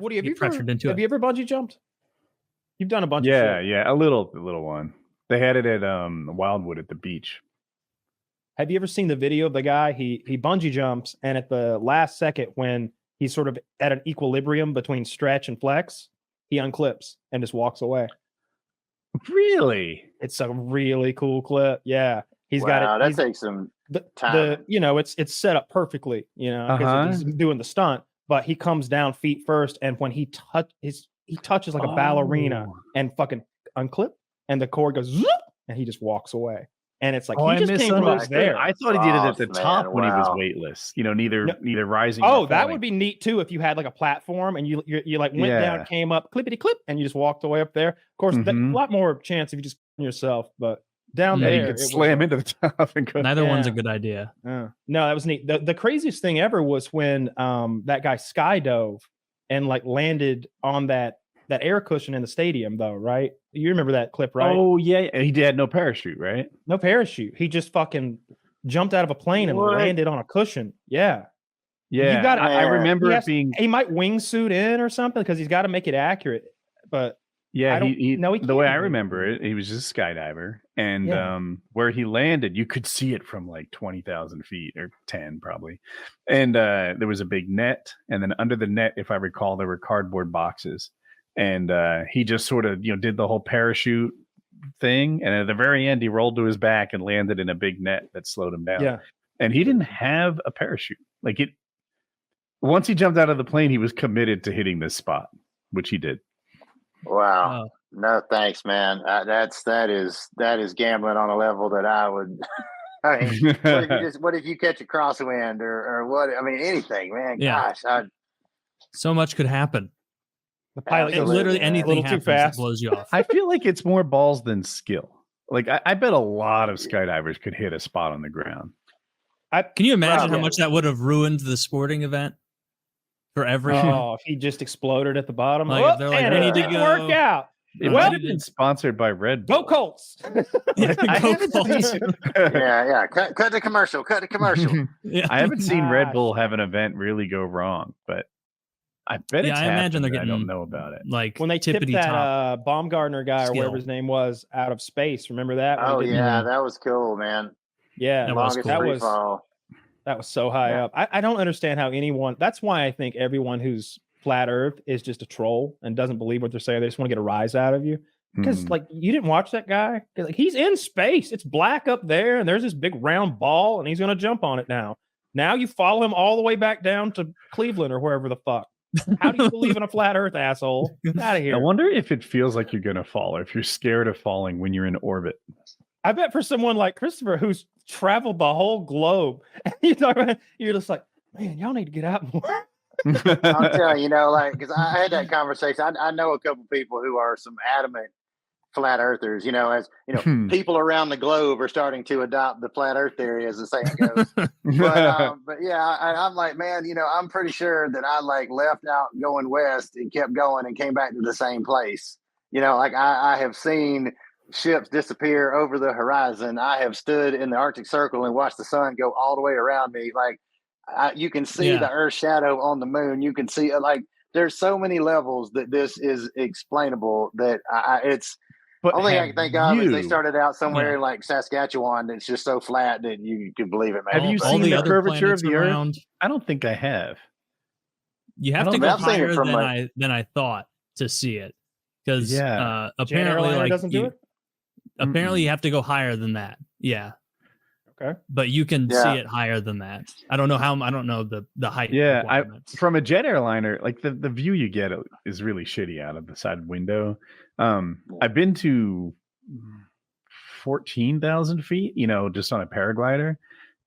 Woody, have get you pressured into have it. you ever bungee jumped? You've done a bunch of Yeah, shit. yeah, a little one. They had it at Wildwood at the beach. Have you ever seen the video of the guy? He bungee jumps, and at the last second, when he's sort of at an equilibrium between stretch and flex, he unclips and just walks away. Really? It's a really cool clip. Yeah, he's got it. That takes some time. It's set up perfectly. Because he's doing the stunt, but he comes down feet first, and when he touches like a ballerina and fucking unclip, and the cord goes zoop, and he just walks away. And it's like he just came close there. I thought he did it at the top when he was weightless. Neither rising. Oh, that would be neat too if you had like a platform and you like went down, came up, clippity clip, and you just walked away up there. Of course, a lot more chance if you just yourself, but down there you could slam into the top and go. Neither one's a good idea. No, that was neat. The craziest thing ever was when that guy skydove and like landed on that air cushion in the stadium, though, right? You remember that clip, right? Oh, yeah. He had no parachute, right? No parachute. He just fucking jumped out of a plane and landed on a cushion. Yeah. Yeah. I remember it being... He might wingsuit in or something because he's got to make it accurate. But yeah, the way I remember it, he was just a skydiver. And where he landed, you could see it from like 20,000 feet or 10 probably. And there was a big net. And then under the net, if I recall, there were cardboard boxes. And he just sort of, did the whole parachute thing. And at the very end, he rolled to his back and landed in a big net that slowed him down. Yeah. And he didn't have a parachute. Once he jumped out of the plane, he was committed to hitting this spot, which he did. Wow. Oh. No, thanks, man. That is gambling on a level that I would. I mean, what if you catch a crosswind or what? I mean, anything, man. Yeah. Gosh, so much could happen. The pilot goes literally anything happens that blows you off. I feel like it's more balls than skill. Like I bet a lot of skydivers could hit a spot on the ground. Can you imagine how much that would have ruined the sporting event for everyone? Oh, if he just exploded at the bottom. Like, they're like, we need to go. Work out. It might have been sponsored by Red Bull. Go Colts. Yeah. Cut the commercial. I haven't seen Red Bull have an event really go wrong, but I bet it's I imagine they're getting. I don't know about it. Like when they tipped that Baumgartner guy or whatever his name was out of space. Remember that? Oh yeah, that was cool, man. Yeah, that was so high up. I don't understand how anyone. That's why I think everyone who's flat Earth is just a troll and doesn't believe what they're saying. They just want to get a rise out of you. Because like you didn't watch that guy. Like he's in space. It's black up there, and there's this big round ball, and he's gonna jump on it now. Now you follow him all the way back down to Cleveland or wherever the fuck. How do you believe in a flat Earth, asshole? Get out of here. I wonder if it feels like you're gonna fall, or if you're scared of falling when you're in orbit. I bet for someone like Christopher, who's traveled the whole globe, and you're just like, man, y'all need to get out more. I'll tell you, because I had that conversation. I know a couple people who are some adamant flat earthers, people around the globe are starting to adopt the flat earth theory, as the saying goes. but yeah, I'm like, man, I'm pretty sure that I left out going west and kept going and came back to the same place. I have seen ships disappear over the horizon. I have stood in the Arctic Circle and watched the sun go all the way around me. You can see the Earth's shadow on the moon. You can see there's so many levels that this is explainable that it's. But only thing I can think of is they started out somewhere like Saskatchewan that's just so flat that you can believe it, man. Have you seen the curvature of the Earth? I don't think I have. You have to go higher than I thought to see it. Because apparently doesn't do it? Apparently you have to go higher than that. Yeah. Okay. But you can see it higher than that. I don't know the height. Yeah, from a jet airliner, the view you get is really shitty out of the side window. I've been to 14,000 feet, just on a paraglider,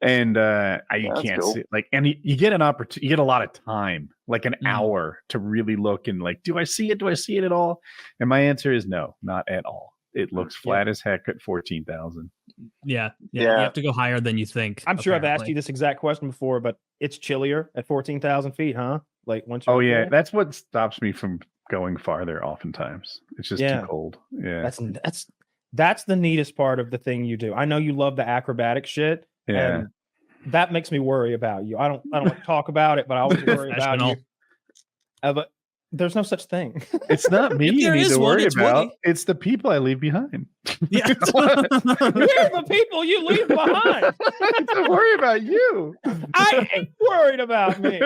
and you can't see and you get an opportunity. You get a lot of time, like an hour, to really look and do I see it? Do I see it at all? And my answer is no, not at all. It looks flat as heck at 14,000. Yeah. You have to go higher than you think. I'm sure I've asked you this exact question before, but it's chillier at 14,000 feet, huh? Once. That's what stops me from going farther. Oftentimes, it's just too cold. Yeah, that's the neatest part of the thing you do. I know you love the acrobatic shit. Yeah, and that makes me worry about you. I don't like to talk about it, but I always worry about you. But There's no such thing. It's not me you need to worry about. Woody. It's the people I leave behind. Yeah. You're the people you leave behind. Don't worry about you. I ain't worried about me.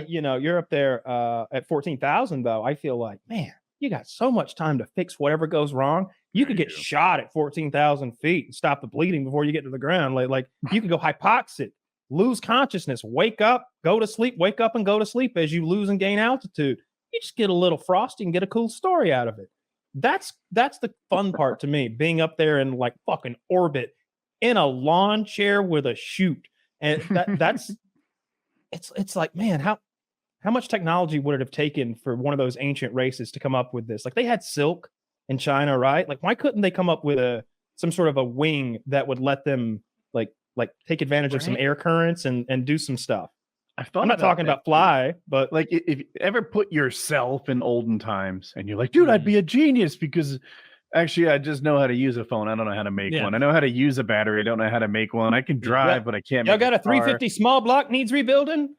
You're up there at 14,000 though. I feel like, man, you got so much time to fix whatever goes wrong. You could get shot at 14,000 feet and stop the bleeding before you get to the ground. Like you could go hypoxic, lose consciousness, wake up, go to sleep, wake up and go to sleep as you lose and gain altitude. You just get a little frosty and get a cool story out of it. That's the fun part to me, being up there in like fucking orbit in a lawn chair with a chute. And that's it's like, man, how much technology would it have taken for one of those ancient races to come up with this? Like they had silk in China, right? Like why couldn't they come up with some sort of a wing that would let them like take advantage of some air currents and do some stuff? I'm not talking about fly, but like if you ever put yourself in olden times and you're like, dude, I'd be a genius because actually I just know how to use a phone. I don't know how to make one. I know how to use a battery. I don't know how to make one. I can drive, but I can't. Y'all got a 350 small block needs rebuilding?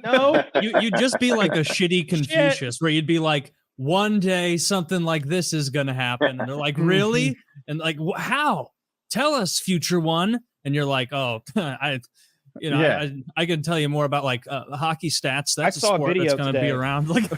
No. You'd just be like a shitty Confucius where you'd be like, one day something like this is going to happen. And they're like, really? And like, how? Tell us, future one. And you're like, oh, I can tell you more about like hockey stats. That's a sport that's going to be around. Like,